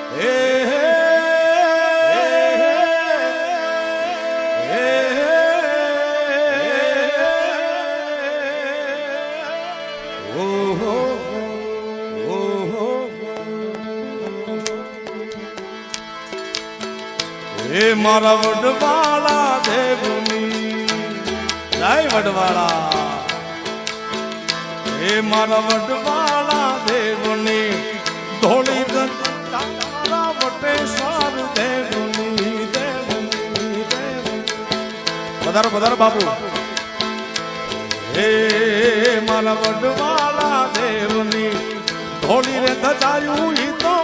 એ મારા વડવાળા દેવની જય વડવાળા એ મારા વડવાળા દેવની ધોળી તારા વટેશ્વર દેવની દેવની પધારો પધારો બાપુ એ મારા વડવાળા દેવની ધોળી રે ધજાયું ઈ તો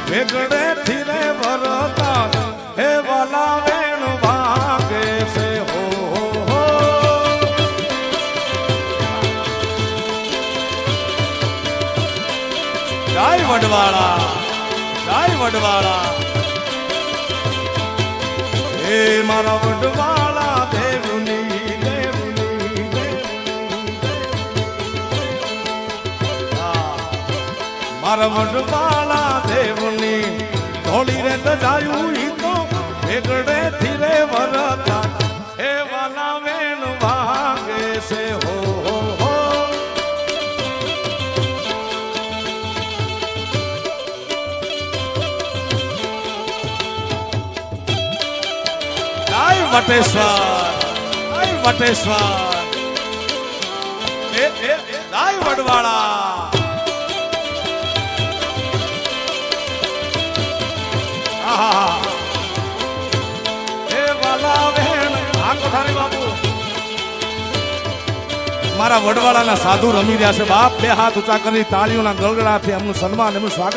વેગડે થી રે વરતા હે વાલા વેણુ ભાગે છે હો જય વડવાળા જય વડવાળા હે મારા વડવાળા દેવની દેવની મારા વડવાળા દેવની ધોળી રે દજાયું ઈ તો વેગડે થી રે વરતા હે વાલા વેણ વાગે છે હો જય વટેશ્વર જય વડવાળા મારા વડવાળાના સાધુ રમી રહ્યા છે બાપ બે હાથ ઊંચા કરી તાળીઓના ગળગડાથી એમનું સન્માન એમનું સ્વાગત